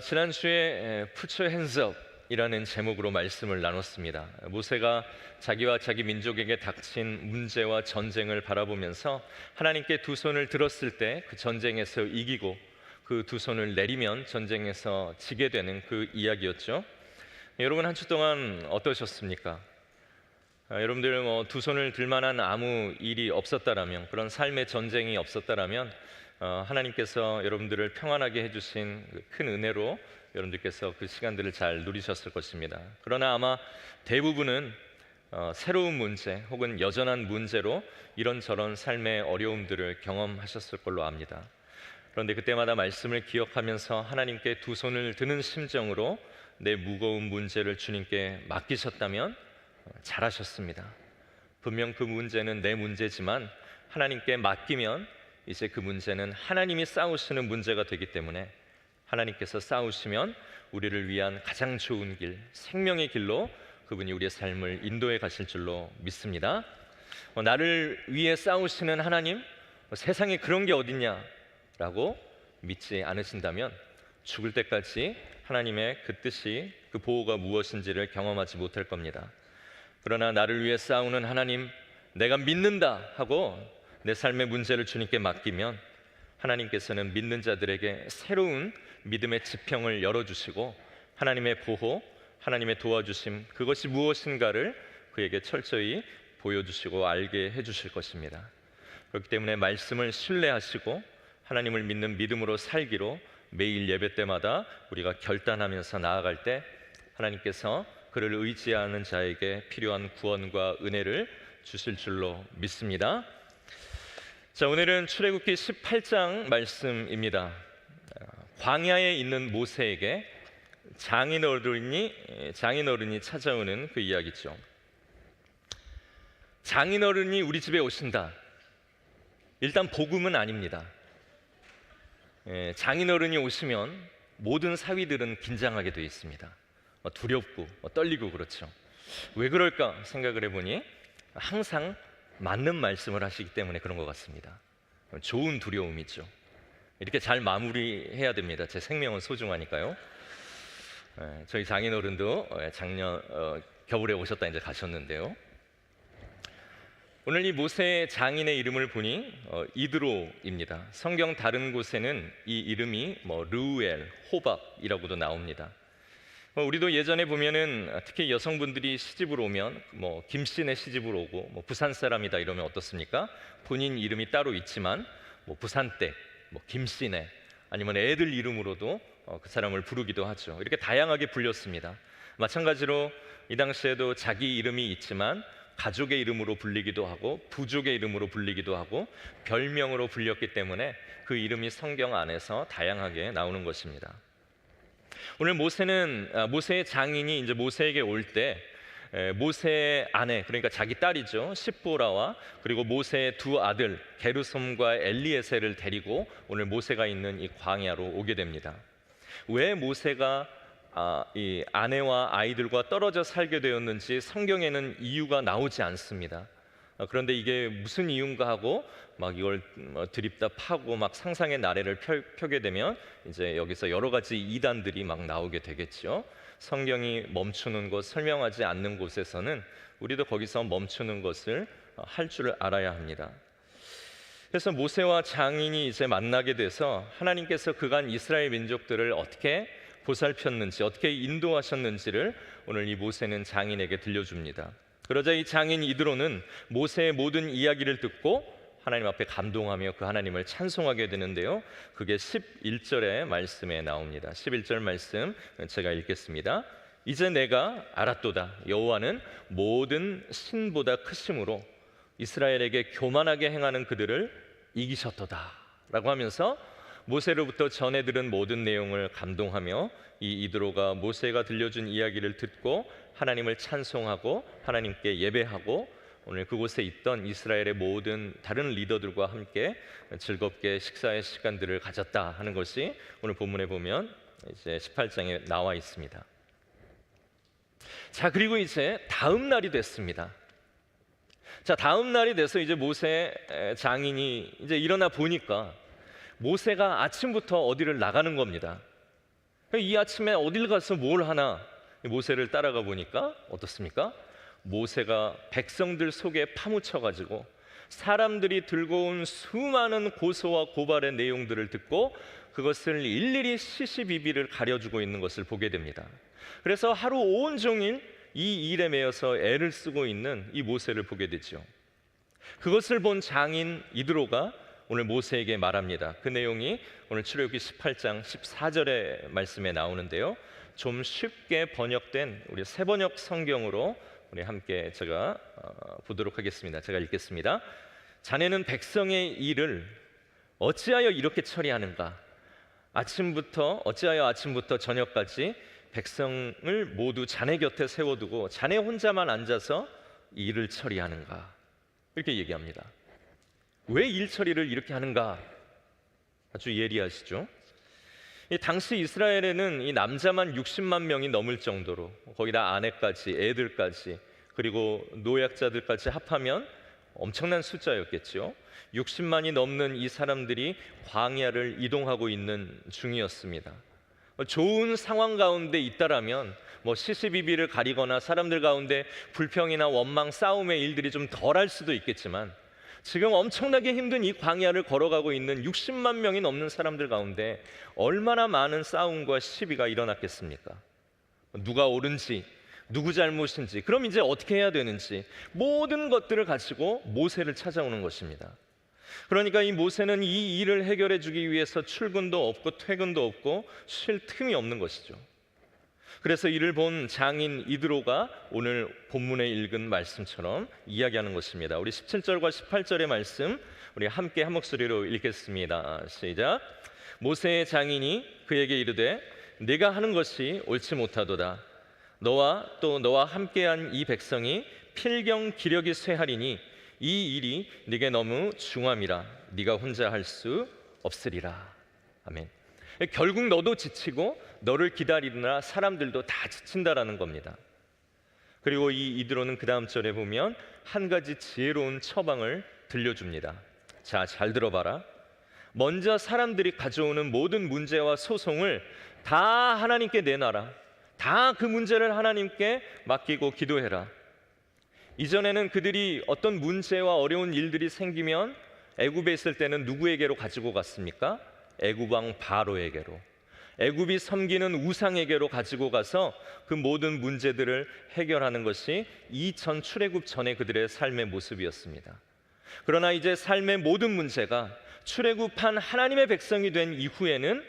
지난주에 Put Your Hands Up 이라는 제목으로 말씀을 나눴습니다. 모세가 자기와 자기 민족에게 닥친 문제와 전쟁을 바라보면서 하나님께 두 손을 들었을 때 그 전쟁에서 이기고 그 두 손을 내리면 전쟁에서 지게 되는 그 이야기였죠. 여러분, 한 주 동안 어떠셨습니까? 여러분들 두 손을 들 만한 아무 일이 없었다라면, 그런 삶의 전쟁이 없었다라면 하나님께서 여러분들을 평안하게 해주신 큰 은혜로 여러분들께서 그 시간들을 잘 누리셨을 것입니다. 그러나 아마 대부분은 새로운 문제 혹은 여전한 문제로 이런저런 삶의 어려움들을 경험하셨을 걸로 압니다. 그런데 그때마다 말씀을 기억하면서 하나님께 두 손을 드는 심정으로 내 무거운 문제를 주님께 맡기셨다면 잘하셨습니다. 분명 그 문제는 내 문제지만 하나님께 맡기면 이제 그 문제는 하나님이 싸우시는 문제가 되기 때문에 하나님께서 싸우시면 우리를 위한 가장 좋은 길, 생명의 길로 그분이 우리의 삶을 인도해 가실 줄로 믿습니다. 나를 위해 싸우시는 하나님, 세상에 그런 게 어딨냐라고 믿지 않으신다면 죽을 때까지 하나님의 그 뜻이, 그 보호가 무엇인지를 경험하지 못할 겁니다. 그러나 나를 위해 싸우는 하나님, 내가 믿는다 하고 내 삶의 문제를 주님께 맡기면 하나님께서는 믿는 자들에게 새로운 믿음의 지평을 열어주시고 하나님의 보호, 하나님의 도와주심, 그것이 무엇인가를 그에게 철저히 보여주시고 알게 해주실 것입니다. 그렇기 때문에 말씀을 신뢰하시고 하나님을 믿는 믿음으로 살기로 매일 예배 때마다 우리가 결단하면서 나아갈 때 하나님께서 그를 의지하는 자에게 필요한 구원과 은혜를 주실 줄로 믿습니다. 자, 오늘은 출애굽기 18장 말씀입니다. 광야에 있는 모세에게 장인어른이 찾아오는 그 이야기죠. 장인어른이 우리 집에 오신다. 일단 복음은 아닙니다. 장인어른이 오시면 모든 사위들은 긴장하게 되어 있습니다. 두렵고 떨리고 그렇죠. 왜 그럴까 생각을 해보니 항상 맞는 말씀을 하시기 때문에 그런 것 같습니다. 좋은 두려움이죠. 이렇게 잘 마무리해야 됩니다. 제 생명은 소중하니까요. 저희 장인어른도 작년 겨울에 오셨다 이제 가셨는데요. 오늘 이 모세의 장인의 이름을 보니 이드로입니다. 성경 다른 곳에는 이 이름이 르우엘, 호밥이라고도 나옵니다. 우리도 예전에 보면은 특히 여성분들이 시집을 오면 김씨네 시집을 오고 부산 사람이다 이러면 어떻습니까? 본인 이름이 따로 있지만 부산댁, 김씨네, 아니면 애들 이름으로도 그 사람을 부르기도 하죠. 이렇게 다양하게 불렸습니다. 마찬가지로 이 당시에도 자기 이름이 있지만 가족의 이름으로 불리기도 하고 부족의 이름으로 불리기도 하고 별명으로 불렸기 때문에 그 이름이 성경 안에서 다양하게 나오는 것입니다. 오늘 모세의 장인이 이제 모세에게 올 때 모세의 아내, 그러니까 자기 딸이죠, 십보라와 그리고 모세의 두 아들 게르솜과 엘리에셀을 데리고 오늘 모세가 있는 이 광야로 오게 됩니다. 왜 모세가 이 아내와 아이들과 떨어져 살게 되었는지 성경에는 이유가 나오지 않습니다. 그런데 이게 무슨 이유인가 하고 막 이걸 드립다 파고 막 상상의 나래를 펴게 되면 이제 여기서 여러 가지 이단들이 막 나오게 되겠죠. 성경이 멈추는 곳, 설명하지 않는 곳에서는 우리도 거기서 멈추는 것을 할 줄 알아야 합니다. 그래서 모세와 장인이 이제 만나게 돼서 하나님께서 그간 이스라엘 민족들을 어떻게 보살폈는지, 어떻게 인도하셨는지를 오늘 이 모세는 장인에게 들려줍니다. 그러자 이 장인 이드로는 모세의 모든 이야기를 듣고 하나님 앞에 감동하며 그 하나님을 찬송하게 되는데요, 그게 11절의 말씀에 나옵니다. 11절 말씀 제가 읽겠습니다. 이제 내가 알았도다. 여호와는 모든 신보다 크심으로 이스라엘에게 교만하게 행하는 그들을 이기셨도다 라고 하면서 모세로부터 전해 들은 모든 내용을 감동하며 이 이드로가 모세가 들려준 이야기를 듣고 하나님을 찬송하고 하나님께 예배하고 오늘 그곳에 있던 이스라엘의 모든 다른 리더들과 함께 즐겁게 식사의 시간들을 가졌다 하는 것이 오늘 본문에 보면 이제 18장에 나와 있습니다. 자, 그리고 이제 다음 날이 됐습니다. 자, 다음 날이 돼서 이제 모세 장인이 이제 일어나 보니까 모세가 아침부터 어디를 나가는 겁니다. 이 아침에 어딜 가서 뭘 하나 모세를 따라가 보니까 어떻습니까? 모세가 백성들 속에 파묻혀 가지고 사람들이 들고 온 수많은 고소와 고발의 내용들을 듣고 그것을 일일이 시시비비를 가려주고 있는 것을 보게 됩니다. 그래서 하루 온종일 이 일에 매여서 애를 쓰고 있는 이 모세를 보게 되죠. 그것을 본 장인 이드로가 오늘 모세에게 말합니다. 그 내용이 오늘 출애굽기 18장 14절의 말씀에 나오는데요. 좀 쉽게 번역된 우리 새번역 성경으로 우리 함께 제가 보도록 하겠습니다. 제가 읽겠습니다. 자네는 백성의 일을 어찌하여 이렇게 처리하는가? 어찌하여 아침부터 저녁까지 백성을 모두 자네 곁에 세워두고 자네 혼자만 앉아서 일을 처리하는가? 이렇게 얘기합니다. 왜 일 처리를 이렇게 하는가? 아주 예리하시죠? 당시 이스라엘에는 이 남자만 60만 명이 넘을 정도로 거기다 아내까지 애들까지 그리고 노약자들까지 합하면 엄청난 숫자였겠죠. 60만이 넘는 이 사람들이 광야를 이동하고 있는 중이었습니다. 좋은 상황 가운데 있다라면 시시비비를 가리거나 사람들 가운데 불평이나 원망, 싸움의 일들이 좀 덜할 수도 있겠지만 지금 엄청나게 힘든 이 광야를 걸어가고 있는 60만 명이 넘는 사람들 가운데 얼마나 많은 싸움과 시비가 일어났겠습니까? 누가 옳은지, 누구 잘못인지, 그럼 이제 어떻게 해야 되는지 모든 것들을 가지고 모세를 찾아오는 것입니다. 그러니까 이 모세는 이 일을 해결해 주기 위해서 출근도 없고 퇴근도 없고 쉴 틈이 없는 것이죠. 그래서 이를 본 장인 이드로가 오늘 본문에 읽은 말씀처럼 이야기하는 것입니다. 우리 17절과 18절의 말씀 우리 함께 한 목소리로 읽겠습니다. 시작. 모세의 장인이 그에게 이르되 네가 하는 것이 옳지 못하도다. 너와 또 너와 함께한 이 백성이 필경 기력이 쇠하리니 이 일이 네게 너무 중함이라 네가 혼자 할 수 없으리라. 아멘. 결국 너도 지치고 너를 기다리느라 사람들도 다 지친다라는 겁니다. 그리고 이 이드로는 그 다음 절에 보면 한 가지 지혜로운 처방을 들려줍니다. 자, 잘 들어봐라. 먼저 사람들이 가져오는 모든 문제와 소송을 다 하나님께 내놔라. 다 그 문제를 하나님께 맡기고 기도해라. 이전에는 그들이 어떤 문제와 어려운 일들이 생기면 애굽에 있을 때는 누구에게로 가지고 갔습니까? 애굽 왕 바로에게로, 애굽이 섬기는 우상에게로 가지고 가서 그 모든 문제들을 해결하는 것이 이전 출애굽 전의 그들의 삶의 모습이었습니다. 그러나 이제 삶의 모든 문제가 출애굽한 하나님의 백성이 된 이후에는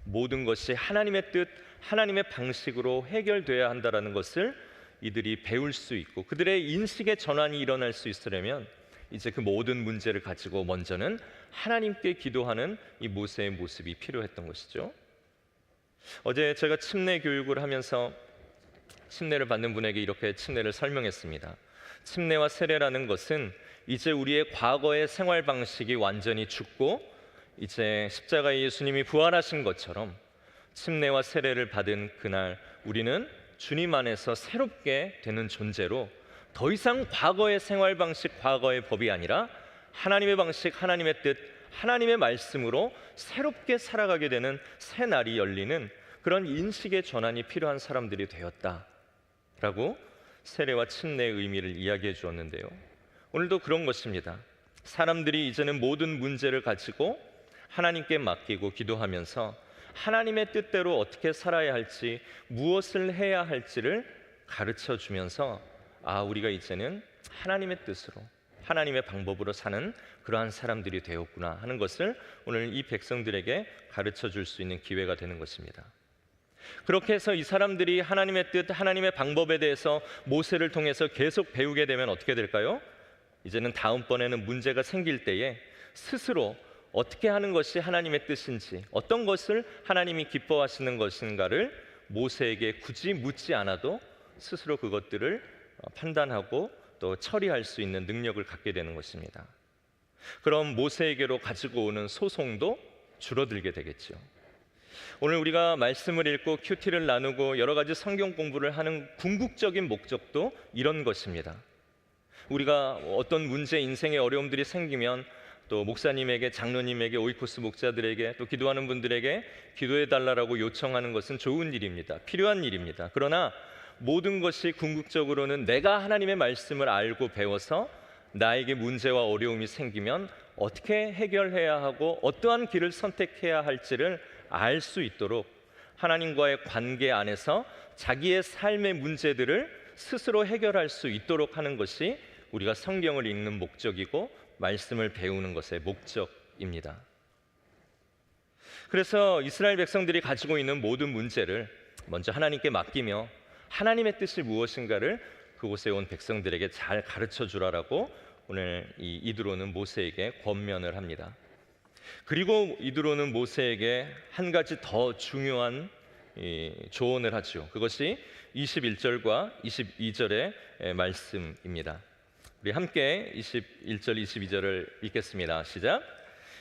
모든 것이 하나님의 뜻, 하나님의 방식으로 해결돼야 한다는 것을 이들이 배울 수 있고 그들의 인식의 전환이 일어날 수 있으려면 이제 그 모든 문제를 가지고 먼저는 하나님께 기도하는 이 모세의 모습이 필요했던 것이죠. 어제 제가 침례 교육을 하면서 침례를 받는 분에게 이렇게 침례를 설명했습니다. 침례와 세례라는 것은 이제 우리의 과거의 생활 방식이 완전히 죽고 이제 십자가의 예수님이 부활하신 것처럼 침례와 세례를 받은 그날 우리는 주님 안에서 새롭게 되는 존재로 더 이상 과거의 생활 방식, 과거의 법이 아니라 하나님의 방식, 하나님의 뜻, 하나님의 말씀으로 새롭게 살아가게 되는 새 날이 열리는 그런 인식의 전환이 필요한 사람들이 되었다라고 세례와 침례의 의미를 이야기해 주었는데요. 오늘도 그런 것입니다. 사람들이 이제는 모든 문제를 가지고 하나님께 맡기고 기도하면서 하나님의 뜻대로 어떻게 살아야 할지, 무엇을 해야 할지를 가르쳐 주면서 우리가 이제는 하나님의 뜻으로, 하나님의 방법으로 사는 그러한 사람들이 되었구나 하는 것을 오늘 이 백성들에게 가르쳐 줄 수 있는 기회가 되는 것입니다. 그렇게 해서 이 사람들이 하나님의 뜻, 하나님의 방법에 대해서 모세를 통해서 계속 배우게 되면 어떻게 될까요? 이제는 다음번에는 문제가 생길 때에 스스로 어떻게 하는 것이 하나님의 뜻인지, 어떤 것을 하나님이 기뻐하시는 것인가를 모세에게 굳이 묻지 않아도 스스로 그것들을 판단하고 또 처리할 수 있는 능력을 갖게 되는 것입니다. 그럼 모세에게로 가지고 오는 소송도 줄어들게 되겠죠. 오늘 우리가 말씀을 읽고 큐티를 나누고 여러 가지 성경 공부를 하는 궁극적인 목적도 이런 것입니다. 우리가 어떤 문제, 인생의 어려움들이 생기면 또 목사님에게, 장로님에게, 오이코스 목자들에게, 또 기도하는 분들에게 기도해 달라고 요청하는 것은 좋은 일입니다. 필요한 일입니다. 그러나 모든 것이 궁극적으로는 내가 하나님의 말씀을 알고 배워서 나에게 문제와 어려움이 생기면 어떻게 해결해야 하고 어떠한 길을 선택해야 할지를 알 수 있도록 하나님과의 관계 안에서 자기의 삶의 문제들을 스스로 해결할 수 있도록 하는 것이 우리가 성경을 읽는 목적이고 말씀을 배우는 것의 목적입니다. 그래서 이스라엘 백성들이 가지고 있는 모든 문제를 먼저 하나님께 맡기며 하나님의 뜻이 무엇인가를 그곳에 온 백성들에게 잘 가르쳐 주라라고 오늘 이 이드로는 모세에게 권면을 합니다. 그리고 이드로는 모세에게 한 가지 더 중요한 조언을 하죠. 그것이 21절과 22절의 말씀입니다. 우리 함께 21절, 22절을 읽겠습니다. 시작.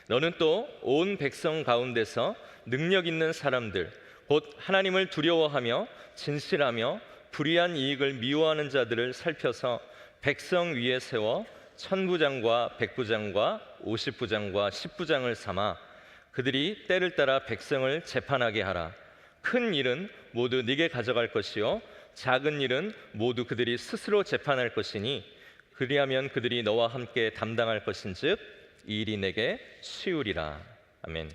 너는 또 온 백성 가운데서 능력 있는 사람들, 곧 하나님을 두려워하며 진실하며 불의한 이익을 미워하는 자들을 살펴서 백성 위에 세워 천부장과 백부장과 50부장과 10부장을 삼아 그들이 때를 따라 백성을 재판하게 하라. 큰 일은 모두 네게 가져갈 것이요 작은 일은 모두 그들이 스스로 재판할 것이니 그리하면 그들이 너와 함께 담당할 것인즉 이 일이 내게 쉬우리라. 아멘.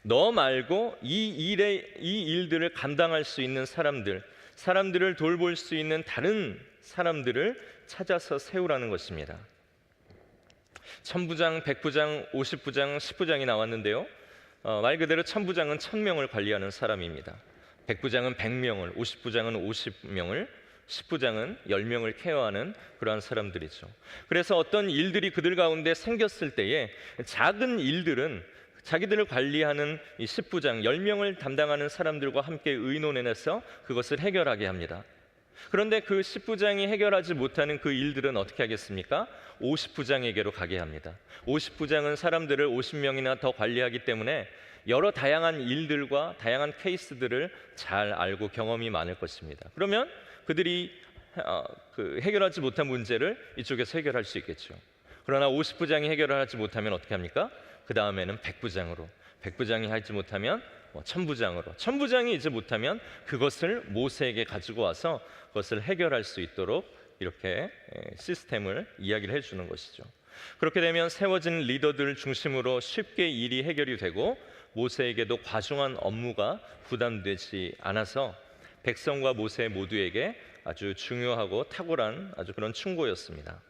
너 말고 이 일들을 감당할 수 있는 사람들을 돌볼 수 있는 다른 사람들을 찾아서 세우라는 것입니다. 천부장, 백부장, 50부장, 10부장이 나왔는데요. 말 그대로 천부장은 1000명을 관리하는 사람입니다. 백부장은 100명을, 50부장은 50명을, 10부장은 10명을 케어하는 그러한 사람들이죠. 그래서 어떤 일들이 그들 가운데 생겼을 때에 작은 일들은 자기들을 관리하는 이 10부장, 10명을 담당하는 사람들과 함께 의논해내서 그것을 해결하게 합니다. 그런데 그 10부장이 해결하지 못하는 그 일들은 어떻게 하겠습니까? 50부장에게로 가게 합니다. 50부장은 사람들을 50명이나 더 관리하기 때문에 여러 다양한 일들과 다양한 케이스들을 잘 알고 경험이 많을 것입니다. 그러면 그들이 해결하지 못한 문제를 이쪽에서 해결할 수 있겠죠. 그러나 50부장이 해결을 하지 못하면 어떻게 합니까? 그 다음에는 100부장으로, 100부장이 하지 못하면 1000부장으로, 1000부장이 이제 못하면 그것을 모세에게 가지고 와서 그것을 해결할 수 있도록 이렇게 시스템을 이야기를 해주는 것이죠. 그렇게 되면 세워진 리더들 중심으로 쉽게 일이 해결이 되고 모세에게도 과중한 업무가 부담되지 않아서 백성과 모세 모두에게 아주 중요하고 탁월한 아주 그런 충고였습니다.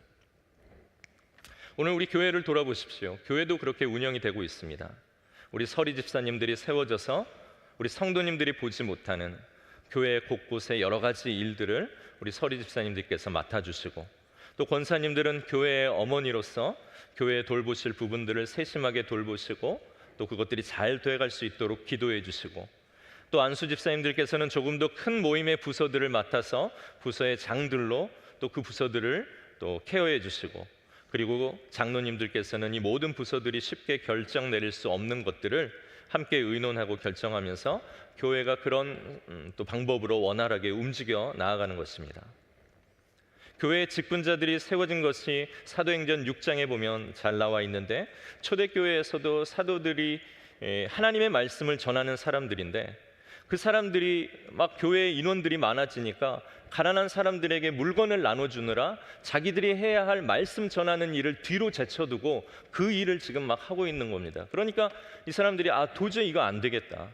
오늘 우리 교회를 돌아보십시오. 교회도 그렇게 운영이 되고 있습니다. 우리 서리 집사님들이 세워져서 우리 성도님들이 보지 못하는 교회 곳곳의 여러 가지 일들을 우리 서리 집사님들께서 맡아주시고, 또 권사님들은 교회의 어머니로서 교회에 돌보실 부분들을 세심하게 돌보시고 또 그것들이 잘 돼갈 수 있도록 기도해 주시고, 또 안수 집사님들께서는 조금 더 큰 모임의 부서들을 맡아서 부서의 장들로 또 그 부서들을 또 케어해 주시고, 그리고 장로님들께서는 이 모든 부서들이 쉽게 결정 내릴 수 없는 것들을 함께 의논하고 결정하면서 교회가 그런 또 방법으로 원활하게 움직여 나아가는 것입니다. 교회의 직분자들이 세워진 것이 사도행전 6장에 보면 잘 나와 있는데, 초대교회에서도 사도들이 하나님의 말씀을 전하는 사람들인데, 그 사람들이 막 교회의 인원들이 많아지니까 가난한 사람들에게 물건을 나눠주느라 자기들이 해야 할 말씀 전하는 일을 뒤로 제쳐두고 그 일을 지금 막 하고 있는 겁니다. 그러니까 이 사람들이 도저히 이거 안 되겠다,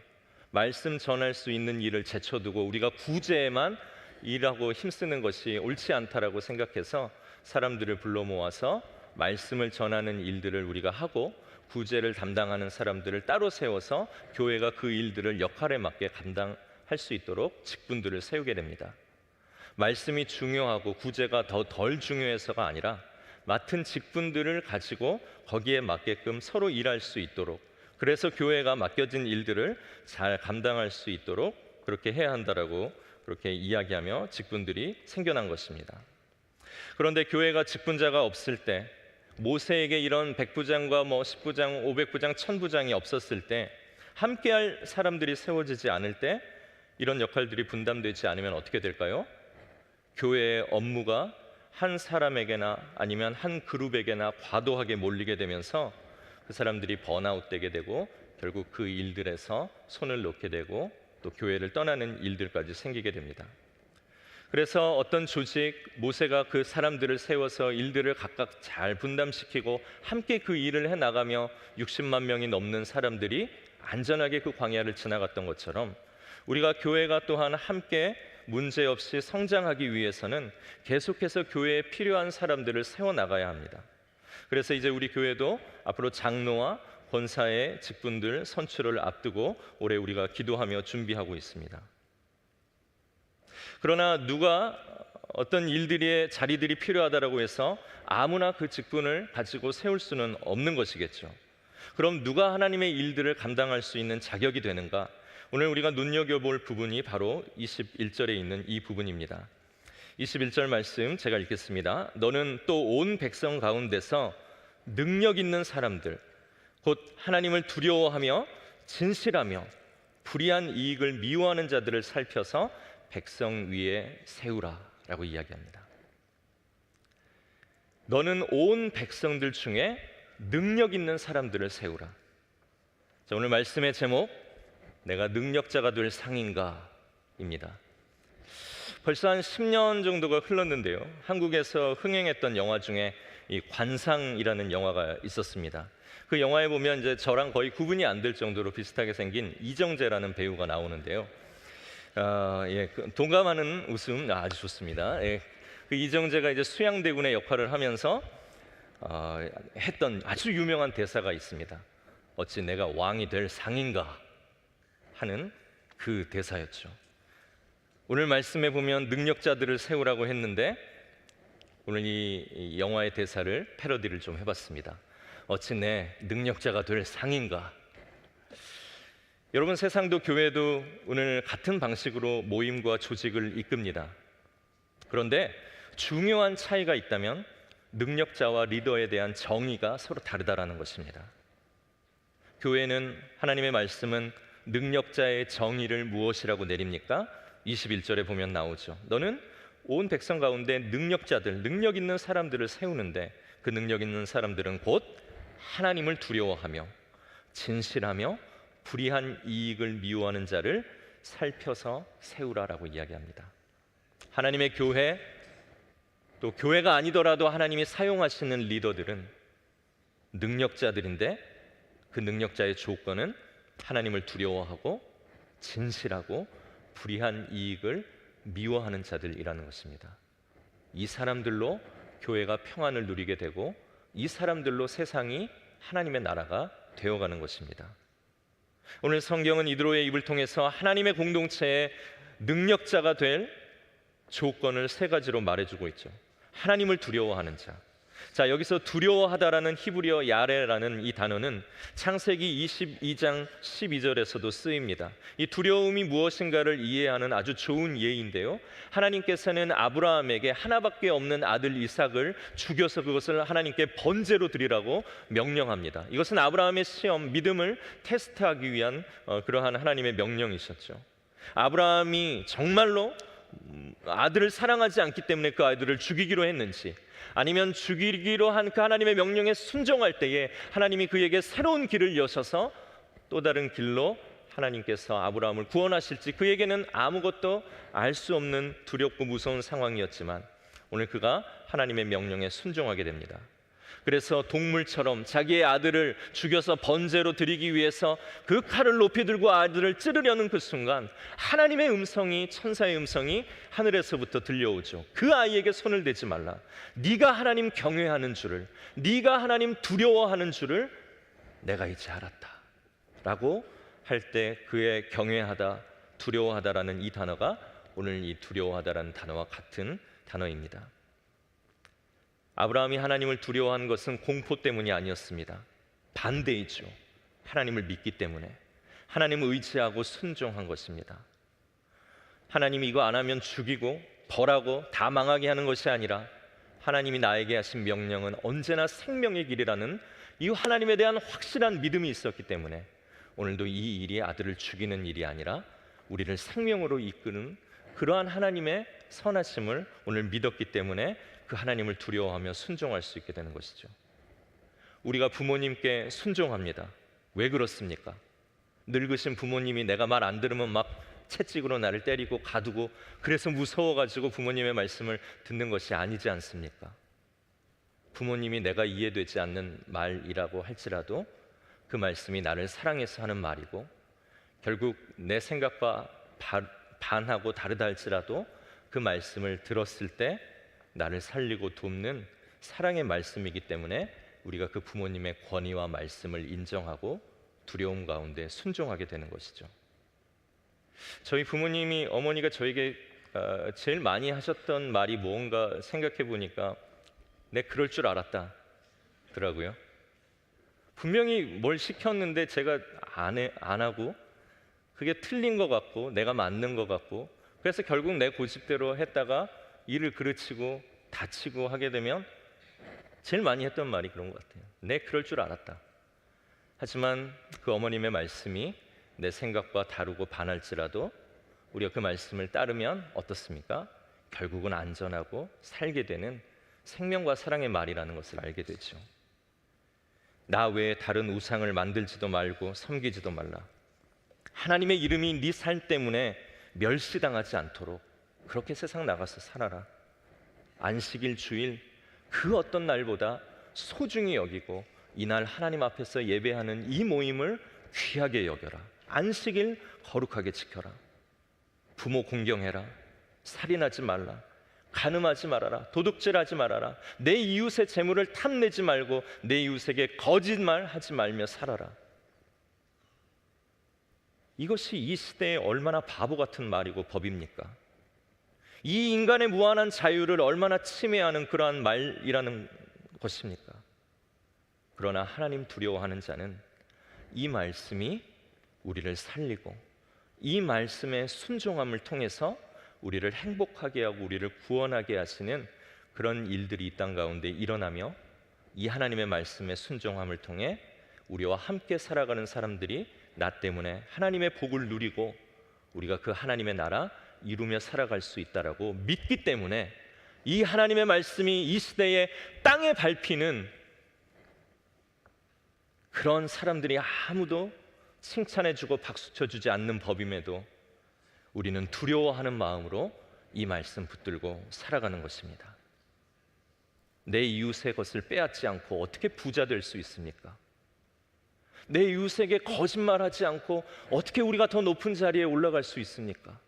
말씀 전할 수 있는 일을 제쳐두고 우리가 구제에만 일하고 힘쓰는 것이 옳지 않다라고 생각해서 사람들을 불러 모아서 말씀을 전하는 일들을 우리가 하고 구제를 담당하는 사람들을 따로 세워서 교회가 그 일들을 역할에 맞게 감당할 수 있도록 직분들을 세우게 됩니다. 말씀이 중요하고 구제가 덜 중요해서가 아니라 맡은 직분들을 가지고 거기에 맞게끔 서로 일할 수 있도록, 그래서 교회가 맡겨진 일들을 잘 감당할 수 있도록 그렇게 해야 한다라고 그렇게 이야기하며 직분들이 생겨난 것입니다. 그런데 교회가 직분자가 없을 때, 모세에게 이런 100부장과 10부장, 500부장, 1000부장이 없었을 때, 함께할 사람들이 세워지지 않을 때, 이런 역할들이 분담되지 않으면 어떻게 될까요? 교회의 업무가 한 사람에게나 아니면 한 그룹에게나 과도하게 몰리게 되면서 그 사람들이 번아웃되게 되고 결국 그 일들에서 손을 놓게 되고 또 교회를 떠나는 일들까지 생기게 됩니다. 그래서 어떤 조직, 모세가 그 사람들을 세워서 일들을 각각 잘 분담시키고 함께 그 일을 해나가며 60만 명이 넘는 사람들이 안전하게 그 광야를 지나갔던 것처럼 우리가 교회가 또한 함께 문제없이 성장하기 위해서는 계속해서 교회에 필요한 사람들을 세워나가야 합니다. 그래서 이제 우리 교회도 앞으로 장로와 권사의 직분들 선출을 앞두고 올해 우리가 기도하며 준비하고 있습니다. 그러나 누가 어떤 일들의 자리들이 필요하다라고 해서 아무나 그 직분을 가지고 세울 수는 없는 것이겠죠. 그럼 누가 하나님의 일들을 감당할 수 있는 자격이 되는가? 오늘 우리가 눈여겨볼 부분이 바로 21절에 있는 이 부분입니다. 21절 말씀 제가 읽겠습니다. 너는 또 온 백성 가운데서 능력 있는 사람들, 곧 하나님을 두려워하며 진실하며 불의한 이익을 미워하는 자들을 살펴서 백성 위에 세우라 라고 이야기합니다. 너는 온 백성들 중에 능력 있는 사람들을 세우라. 자, 오늘 말씀의 제목, 내가 능력자가 될 상인가 입니다. 벌써 한 10년 정도가 흘렀는데요, 한국에서 흥행했던 영화 중에 이 관상이라는 영화가 있었습니다. 그 영화에 보면 이제 저랑 거의 구분이 안 될 정도로 비슷하게 생긴 이정재라는 배우가 나오는데요. 동감하는 웃음 아주 좋습니다. 그 이정재가 이제 수양대군의 역할을 하면서 했던 아주 유명한 대사가 있습니다. 어찌 내가 왕이 될 상인가 하는 그 대사였죠. 오늘 말씀에 보면 능력자들을 세우라고 했는데 오늘 이 영화의 대사를 패러디를 좀 해봤습니다. 어찌 내 능력자가 될 상인가. 여러분, 세상도 교회도 오늘 같은 방식으로 모임과 조직을 이끕니다. 그런데 중요한 차이가 있다면 능력자와 리더에 대한 정의가 서로 다르다라는 것입니다. 교회는, 하나님의 말씀은 능력자의 정의를 무엇이라고 내립니까? 21절에 보면 나오죠. 너는 온 백성 가운데 능력자들, 능력 있는 사람들을 세우는데 그 능력 있는 사람들은 곧 하나님을 두려워하며 진실하며 불의한 이익을 미워하는 자를 살펴서 세우라라고 이야기합니다. 하나님의 교회, 또 교회가 아니더라도 하나님이 사용하시는 리더들은 능력자들인데 그 능력자의 조건은 하나님을 두려워하고 진실하고 불의한 이익을 미워하는 자들이라는 것입니다. 이 사람들로 교회가 평안을 누리게 되고 이 사람들로 세상이 하나님의 나라가 되어가는 것입니다. 오늘 성경은 이드로의 입을 통해서 하나님의 공동체의 능력자가 될 조건을 세 가지로 말해주고 있죠. 하나님을 두려워하는 자. 자, 여기서 두려워하다라는 히브리어 야레라는 이 단어는 창세기 22장 12절에서도 쓰입니다. 이 두려움이 무엇인가를 이해하는 아주 좋은 예인데요, 하나님께서는 아브라함에게 하나밖에 없는 아들 이삭을 죽여서 그것을 하나님께 번제로 드리라고 명령합니다. 이것은 아브라함의 시험, 믿음을 테스트하기 위한 그러한 하나님의 명령이셨죠. 아브라함이 정말로 아들을 사랑하지 않기 때문에 그 아들을 죽이기로 했는지, 아니면 죽이기로 한 그 하나님의 명령에 순종할 때에 하나님이 그에게 새로운 길을 여셔서 또 다른 길로 하나님께서 아브라함을 구원하실지, 그에게는 아무것도 알 수 없는 두렵고 무서운 상황이었지만 오늘 그가 하나님의 명령에 순종하게 됩니다. 그래서 동물처럼 자기의 아들을 죽여서 번제로 드리기 위해서 그 칼을 높이 들고 아들을 찌르려는 그 순간 하나님의 음성이, 천사의 음성이 하늘에서부터 들려오죠. 그 아이에게 손을 대지 말라. 네가 하나님 경외하는 줄을, 네가 하나님 두려워하는 줄을 내가 이제 알았다 라고 할 때 그의 경외하다, 두려워하다라는 이 단어가 오늘 이 두려워하다라는 단어와 같은 단어입니다. 아브라함이 하나님을 두려워한 것은 공포 때문이 아니었습니다. 반대이죠. 하나님을 믿기 때문에, 하나님을 의지하고 순종한 것입니다. 하나님이 이거 안 하면 죽이고 벌하고 다 망하게 하는 것이 아니라 하나님이 나에게 하신 명령은 언제나 생명의 길이라는 이 하나님에 대한 확실한 믿음이 있었기 때문에 오늘도 이 일이 아들을 죽이는 일이 아니라 우리를 생명으로 이끄는 그러한 하나님의 선하심을 오늘 믿었기 때문에 그 하나님을 두려워하며 순종할 수 있게 되는 것이죠. 우리가 부모님께 순종합니다. 왜 그렇습니까? 늙으신 부모님이 내가 말 안 들으면 막 채찍으로 나를 때리고 가두고 그래서 무서워가지고 부모님의 말씀을 듣는 것이 아니지 않습니까? 부모님이 내가 이해되지 않는 말이라고 할지라도 그 말씀이 나를 사랑해서 하는 말이고 결국 내 생각과 반하고 다르다 할지라도 그 말씀을 들었을 때 나를 살리고 돕는 사랑의 말씀이기 때문에 우리가 그 부모님의 권위와 말씀을 인정하고 두려움 가운데 순종하게 되는 것이죠. 저희 부모님이 어머니가 저에게 제일 많이 하셨던 말이 뭔가 생각해 보니까 내 그럴 줄 알았다 더라고요. 분명히 뭘 시켰는데 제가 안 하고 그게 틀린 것 같고 내가 맞는 것 같고 그래서 결국 내 고집대로 했다가 일을 그르치고 다치고 하게 되면 제일 많이 했던 말이 그런 것 같아요. 내 그럴 줄 알았다. 하지만 그 어머님의 말씀이 내 생각과 다르고 반할지라도 우리가 그 말씀을 따르면 어떻습니까? 결국은 안전하고 살게 되는 생명과 사랑의 말이라는 것을 알게 되죠. 나 외에 다른 우상을 만들지도 말고 섬기지도 말라. 하나님의 이름이 네 삶 때문에 멸시당하지 않도록 그렇게 세상 나가서 살아라. 안식일, 주일 그 어떤 날보다 소중히 여기고 이날 하나님 앞에서 예배하는 이 모임을 귀하게 여겨라. 안식일 거룩하게 지켜라. 부모 공경해라. 살인하지 말라. 간음하지 말아라. 도둑질하지 말아라. 내 이웃의 재물을 탐내지 말고 내 이웃에게 거짓말하지 말며 살아라. 이것이 이 시대에 얼마나 바보 같은 말이고 법입니까? 이 인간의 무한한 자유를 얼마나 침해하는 그러한 말이라는 것입니까? 그러나 하나님 두려워하는 자는 이 말씀이 우리를 살리고 이 말씀의 순종함을 통해서 우리를 행복하게 하고 우리를 구원하게 하시는 그런 일들이 이 땅 가운데 일어나며 이 하나님의 말씀의 순종함을 통해 우리와 함께 살아가는 사람들이 나 때문에 하나님의 복을 누리고 우리가 그 하나님의 나라 이루며 살아갈 수 있다라고 믿기 때문에 이 하나님의 말씀이 이 시대에 땅에 밟히는 그런 사람들이 아무도 칭찬해주고 박수쳐주지 않는 법임에도 우리는 두려워하는 마음으로 이 말씀 붙들고 살아가는 것입니다. 내 이웃의 것을 빼앗지 않고 어떻게 부자 될 수 있습니까? 내 이웃에게 거짓말하지 않고 어떻게 우리가 더 높은 자리에 올라갈 수 있습니까?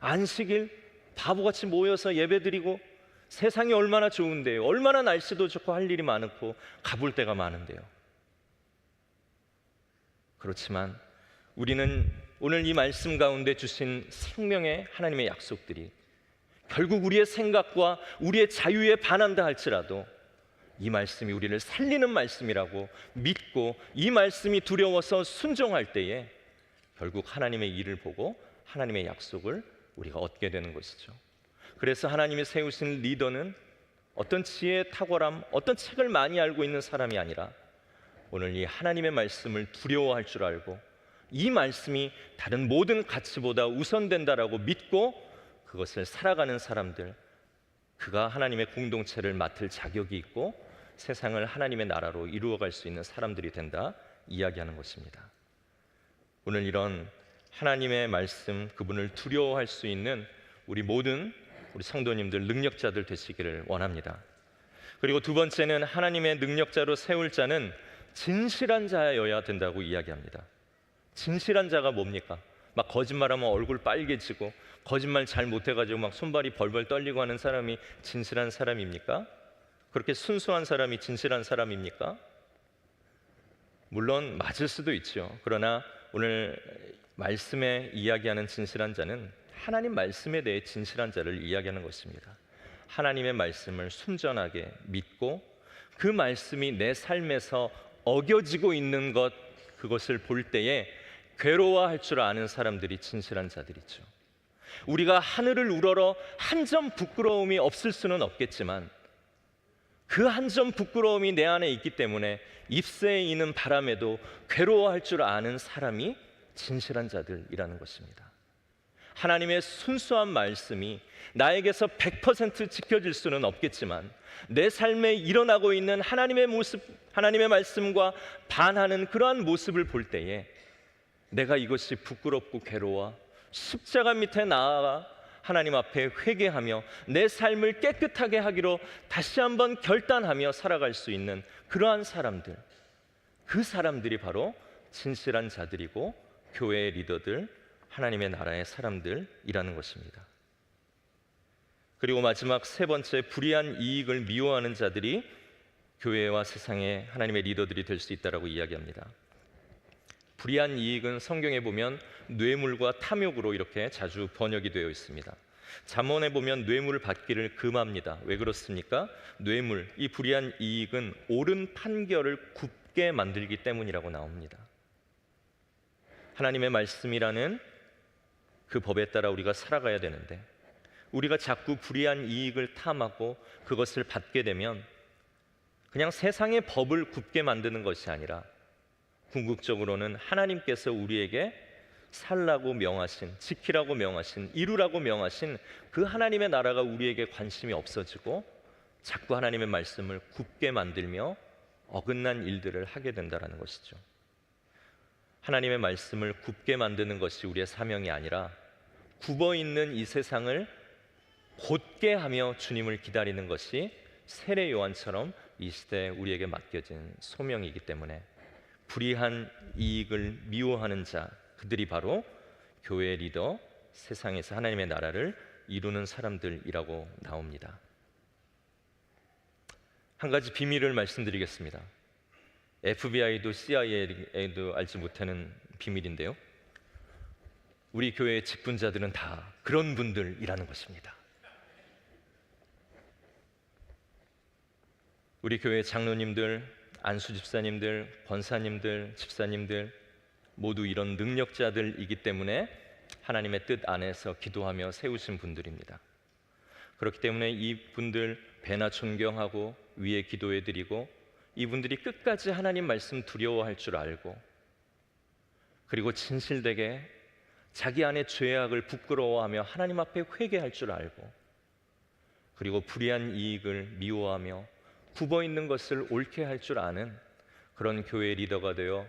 안식일 바보같이 모여서 예배드리고 세상이 얼마나 좋은데요. 얼마나 날씨도 좋고 할 일이 많고 가볼 데가 많은데요. 그렇지만 우리는 오늘 이 말씀 가운데 주신 생명의 하나님의 약속들이 결국 우리의 생각과 우리의 자유에 반한다 할지라도 이 말씀이 우리를 살리는 말씀이라고 믿고 이 말씀이 두려워서 순종할 때에 결국 하나님의 일을 보고 하나님의 약속을 우리가 얻게 되는 것이죠. 그래서 하나님이 세우신 리더는 어떤 지혜의 탁월함, 어떤 책을 많이 알고 있는 사람이 아니라 오늘 이 하나님의 말씀을 두려워할 줄 알고 이 말씀이 다른 모든 가치보다 우선된다라고 믿고 그것을 살아가는 사람들, 그가 하나님의 공동체를 맡을 자격이 있고 세상을 하나님의 나라로 이루어갈 수 있는 사람들이 된다 이야기하는 것입니다. 오늘 이런 하나님의 말씀, 그분을 두려워할 수 있는 우리 모든 우리 성도님들, 능력자들 되시기를 원합니다. 그리고 두 번째는 하나님의 능력자로 세울 자는 진실한 자여야 된다고 이야기합니다. 진실한 자가 뭡니까? 막 거짓말하면 얼굴 빨개지고 거짓말 잘 못해가지고 막 손발이 벌벌 떨리고 하는 사람이 진실한 사람입니까? 그렇게 순수한 사람이 진실한 사람입니까? 물론 맞을 수도 있죠. 그러나 오늘 말씀에 이야기하는 진실한 자는 하나님 말씀에 대해 진실한 자를 이야기하는 것입니다. 하나님의 말씀을 순전하게 믿고 그 말씀이 내 삶에서 어겨지고 있는 것, 그것을 볼 때에 괴로워할 줄 아는 사람들이 진실한 자들이죠. 우리가 하늘을 우러러 한 점 부끄러움이 없을 수는 없겠지만 그 한 점 부끄러움이 내 안에 있기 때문에 잎새에 있는 바람에도 괴로워할 줄 아는 사람이 진실한 자들이라는 것입니다. 하나님의 순수한 말씀이 나에게서 100% 지켜질 수는 없겠지만 내 삶에 일어나고 있는 하나님의 모습, 하나님의 말씀과 반하는 그러한 모습을 볼 때에 내가 이것이 부끄럽고 괴로워 십자가 밑에 나아가 하나님 앞에 회개하며 내 삶을 깨끗하게 하기로 다시 한번 결단하며 살아갈 수 있는 그러한 사람들, 그 사람들이 바로 진실한 자들이고 교회의 리더들, 하나님의 나라의 사람들이라는 것입니다. 그리고 마지막 세 번째, 불의한 이익을 미워하는 자들이 교회와 세상의 하나님의 리더들이 될 수 있다라고 이야기합니다. 불의한 이익은 성경에 보면 뇌물과 탐욕으로 이렇게 자주 번역이 되어 있습니다. 잠언에 보면 뇌물을 받기를 금합니다. 왜 그렇습니까? 뇌물, 이 불의한 이익은 옳은 판결을 굽게 만들기 때문이라고 나옵니다. 하나님의 말씀이라는 그 법에 따라 우리가 살아가야 되는데 우리가 자꾸 불의한 이익을 탐하고 그것을 받게 되면 그냥 세상의 법을 굽게 만드는 것이 아니라 궁극적으로는 하나님께서 우리에게 살라고 명하신, 지키라고 명하신, 이루라고 명하신 그 하나님의 나라가 우리에게 관심이 없어지고 자꾸 하나님의 말씀을 굽게 만들며 어긋난 일들을 하게 된다는 것이죠. 하나님의 말씀을 굽게 만드는 것이 우리의 사명이 아니라 굽어 있는 이 세상을 곧게 하며 주님을 기다리는 것이 세례 요한처럼 이 시대에 우리에게 맡겨진 소명이기 때문에 불의한 이익을 미워하는 자, 그들이 바로 교회 리더, 세상에서 하나님의 나라를 이루는 사람들이라고 나옵니다. 한 가지 비밀을 말씀드리겠습니다. FBI도 CIA도 알지 못하는 비밀인데요, 우리 교회의 직분자들은 다 그런 분들이라는 것입니다. 우리 교회 장로님들, 안수 집사님들, 권사님들, 집사님들 모두 이런 능력자들이기 때문에 하나님의 뜻 안에서 기도하며 세우신 분들입니다. 그렇기 때문에 이분들 배나 존경하고 위에 기도해드리고 이분들이 끝까지 하나님 말씀 두려워할 줄 알고 그리고 진실되게 자기 안의 죄악을 부끄러워하며 하나님 앞에 회개할 줄 알고 그리고 불의한 이익을 미워하며 굽어 있는 것을 옳게 할 줄 아는 그런 교회 리더가 되어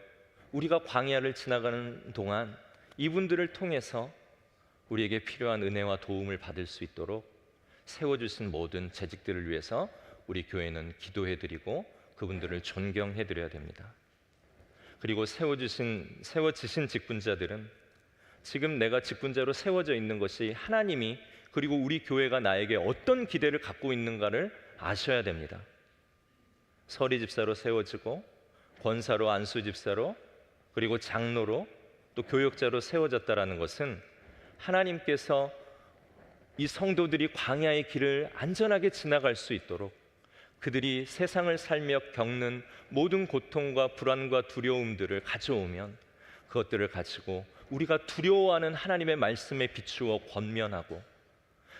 우리가 광야를 지나가는 동안 이분들을 통해서 우리에게 필요한 은혜와 도움을 받을 수 있도록 세워주신 모든 재직들을 위해서 우리 교회는 기도해드리고 그분들을 존경해드려야 됩니다. 그리고 세워지신 직분자들은 지금 내가 직분자로 세워져 있는 것이 하나님이 그리고 우리 교회가 나에게 어떤 기대를 갖고 있는가를 아셔야 됩니다. 서리 집사로 세워지고 권사로, 안수 집사로, 그리고 장로로, 또 교역자로 세워졌다라는 것은 하나님께서 이 성도들이 광야의 길을 안전하게 지나갈 수 있도록 그들이 세상을 살며 겪는 모든 고통과 불안과 두려움들을 가져오면 그것들을 가지고 우리가 두려워하는 하나님의 말씀에 비추어 권면하고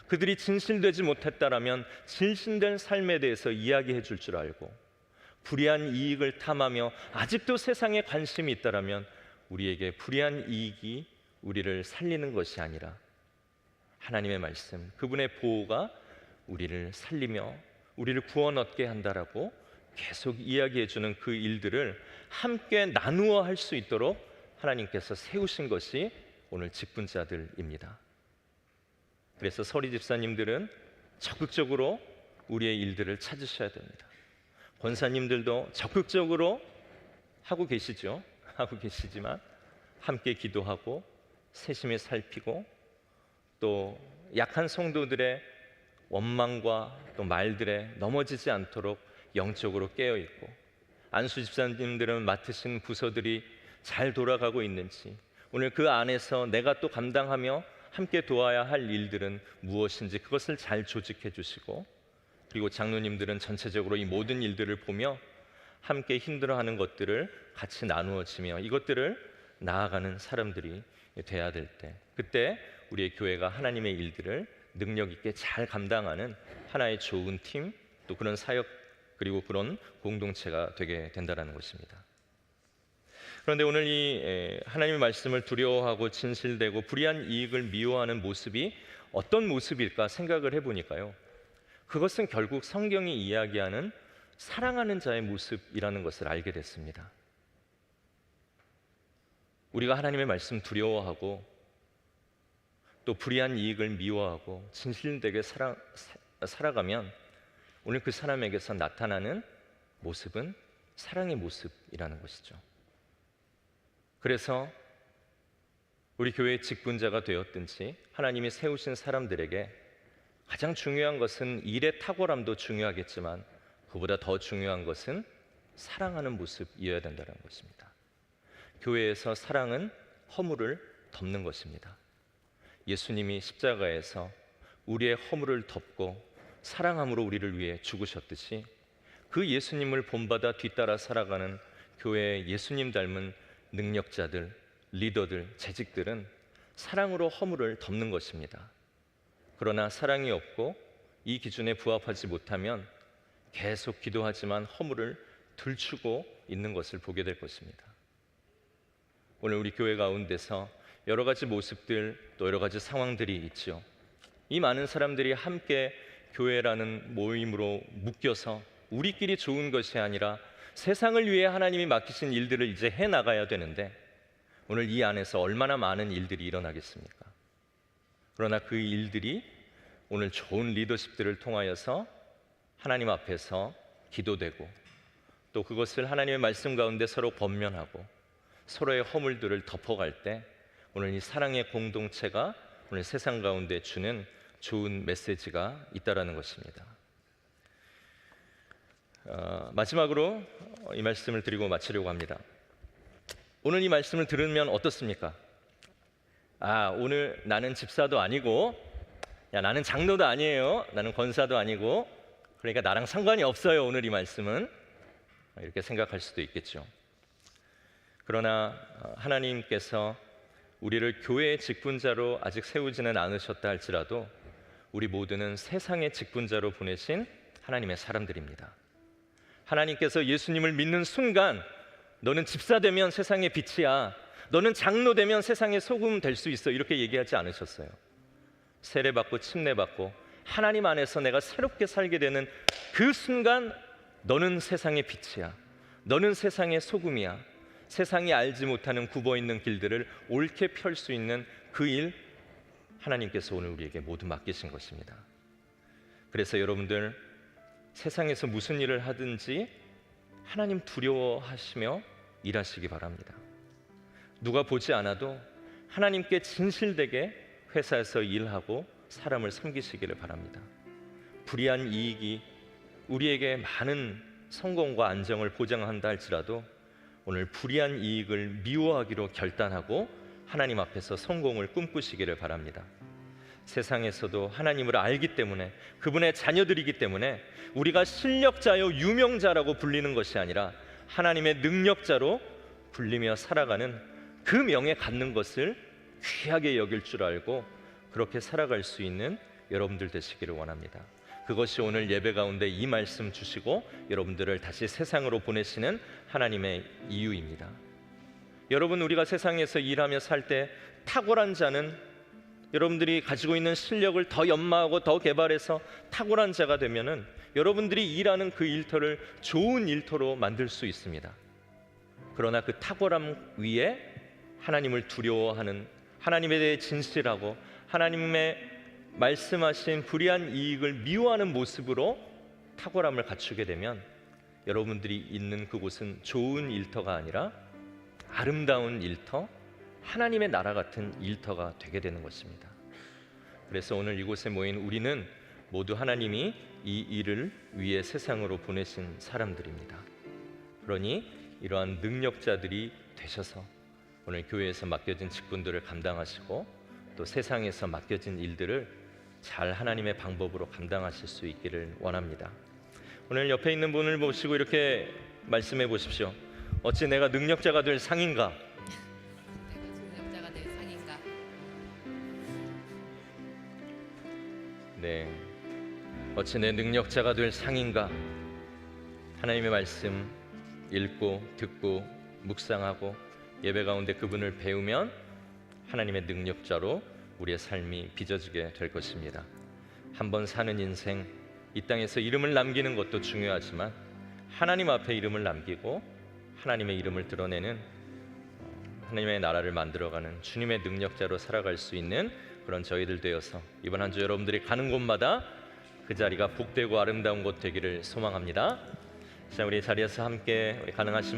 그들이 진실되지 못했다라면 진실된 삶에 대해서 이야기해 줄 줄 알고 불의한 이익을 탐하며 아직도 세상에 관심이 있다라면 우리에게 불의한 이익이 우리를 살리는 것이 아니라 하나님의 말씀, 그분의 보호가 우리를 살리며 우리를 구원 얻게 한다라고 계속 이야기해 주는 그 일들을 함께 나누어 할 수 있도록 하나님께서 세우신 것이 오늘 직분자들입니다. 그래서 서리 집사님들은 적극적으로 우리의 일들을 찾으셔야 됩니다. 권사님들도 적극적으로 하고 계시죠. 하고 계시지만 함께 기도하고 세심히 살피고 또 약한 성도들의 원망과 또 말들에 넘어지지 않도록 영적으로 깨어 있고 안수 집사님들은 맡으신 부서들이 잘 돌아가고 있는지 오늘 그 안에서 내가 또 감당하며 함께 도와야 할 일들은 무엇인지 그것을 잘 조직해 주시고 그리고 장로님들은 전체적으로 이 모든 일들을 보며 함께 힘들어하는 것들을 같이 나누어지며 이것들을 나아가는 사람들이 돼야 될 때 그때 우리의 교회가 하나님의 일들을 능력 있게 잘 감당하는 하나의 좋은 팀 또 그런 사역 그리고 그런 공동체가 되게 된다는 것입니다. 그런데 오늘 하나님의 말씀을 두려워하고 진실되고 불의한 이익을 미워하는 모습이 어떤 모습일까 생각을 해보니까요, 그것은 결국 성경이 이야기하는 사랑하는 자의 모습이라는 것을 알게 됐습니다. 우리가 하나님의 말씀 두려워하고 또 불의한 이익을 미워하고 진실되게 살아가면 오늘 그 사람에게서 나타나는 모습은 사랑의 모습이라는 것이죠. 그래서 우리 교회의 직분자가 되었든지 하나님이 세우신 사람들에게 가장 중요한 것은 일의 탁월함도 중요하겠지만 그보다 더 중요한 것은 사랑하는 모습이어야 된다는 것입니다. 교회에서 사랑은 허물을 덮는 것입니다. 예수님이 십자가에서 우리의 허물을 덮고 사랑함으로 우리를 위해 죽으셨듯이 그 예수님을 본받아 뒤따라 살아가는 교회의 예수님 닮은 능력자들, 리더들, 재직들은 사랑으로 허물을 덮는 것입니다. 그러나 사랑이 없고 이 기준에 부합하지 못하면 계속 기도하지만 허물을 들추고 있는 것을 보게 될 것입니다. 오늘 우리 교회 가운데서 여러 가지 모습들, 또 여러 가지 상황들이 있지요. 이 많은 사람들이 함께 교회라는 모임으로 묶여서 우리끼리 좋은 것이 아니라 세상을 위해 하나님이 맡기신 일들을 이제 해나가야 되는데 오늘 이 안에서 얼마나 많은 일들이 일어나겠습니까? 그러나 그 일들이 오늘 좋은 리더십들을 통하여서 하나님 앞에서 기도되고 또 그것을 하나님의 말씀 가운데 서로 권면하고 서로의 허물들을 덮어갈 때 오늘 이 사랑의 공동체가 오늘 세상 가운데 주는 좋은 메시지가 있다라는 것입니다. 마지막으로 이 말씀을 드리고 마치려고 합니다. 오늘 이 말씀을 들으면 어떻습니까? 오늘 나는 집사도 아니고 나는 장로도 아니에요. 나는 권사도 아니고 그러니까 나랑 상관이 없어요. 오늘 이 말씀은 이렇게 생각할 수도 있겠죠. 그러나 하나님께서 우리를 교회의 직분자로 아직 세우지는 않으셨다 할지라도 우리 모두는 세상의 직분자로 보내신 하나님의 사람들입니다. 하나님께서 예수님을 믿는 순간 너는 집사 되면 세상의 빛이야, 너는 장로 되면 세상의 소금 될 수 있어, 이렇게 얘기하지 않으셨어요. 세례받고 침례받고 하나님 안에서 내가 새롭게 살게 되는 그 순간 너는 세상의 빛이야, 너는 세상의 소금이야, 세상이 알지 못하는 굽어있는 길들을 옳게 펼 수 있는 그 일 하나님께서 오늘 우리에게 모두 맡기신 것입니다. 그래서 여러분들 세상에서 무슨 일을 하든지 하나님 두려워하시며 일하시기 바랍니다. 누가 보지 않아도 하나님께 진실되게 회사에서 일하고 사람을 섬기시기를 바랍니다. 불의한 이익이 우리에게 많은 성공과 안정을 보장한다 할지라도 오늘 불의한 이익을 미워하기로 결단하고 하나님 앞에서 성공을 꿈꾸시기를 바랍니다. 세상에서도 하나님을 알기 때문에 그분의 자녀들이기 때문에 우리가 실력자요 유명자라고 불리는 것이 아니라 하나님의 능력자로 불리며 살아가는 그 명예 갖는 것을 귀하게 여길 줄 알고 그렇게 살아갈 수 있는 여러분들 되시기를 원합니다. 그것이 오늘 예배 가운데 이 말씀 주시고 여러분들을 다시 세상으로 보내시는 하나님의 이유입니다. 여러분, 우리가 세상에서 일하며 살 때 탁월한 자는 여러분들이 가지고 있는 실력을 더 연마하고 더 개발해서 탁월한 자가 되면은 여러분들이 일하는 그 일터를 좋은 일터로 만들 수 있습니다. 그러나 그 탁월함 위에 하나님을 두려워하는, 하나님에 대해 진실하고 하나님의 말씀하신 불의한 이익을 미워하는 모습으로 탁월함을 갖추게 되면 여러분들이 있는 그곳은 좋은 일터가 아니라 아름다운 일터, 하나님의 나라 같은 일터가 되게 되는 것입니다. 그래서 오늘 이곳에 모인 우리는 모두 하나님이 이 일을 위해 세상으로 보내신 사람들입니다. 그러니 이러한 능력자들이 되셔서 오늘 교회에서 맡겨진 직분들을 감당하시고 또 세상에서 맡겨진 일들을 잘 하나님의 방법으로 감당하실 수 있기를 원합니다. 오늘 옆에 있는 분을 보시고 이렇게 말씀해 보십시오. 어찌 내가 능력자가 될 상인가? 능력자가 될 상인가? 네, 어찌 내 능력자가 될 상인가? 하나님의 말씀 읽고 듣고 묵상하고 예배 가운데 그분을 배우면 하나님의 능력자로 우리의 삶이 빚어지게 될 것입니다. 한번 사는 인생, 이 땅에서 이름을 남기는 것도 중요하지만 하나님 앞에 이름을 남기고 하나님의 이름을 드러내는 하나님의 나라를 만들어가는 주님의 능력자로 살아갈 수 있는 그런 저희들 되어서 이번 한 주 여러분들이 가는 곳마다 그 자리가 복되고 아름다운 곳 되기를 소망합니다. 자, 우리 자리에서 함께 우리 가능하신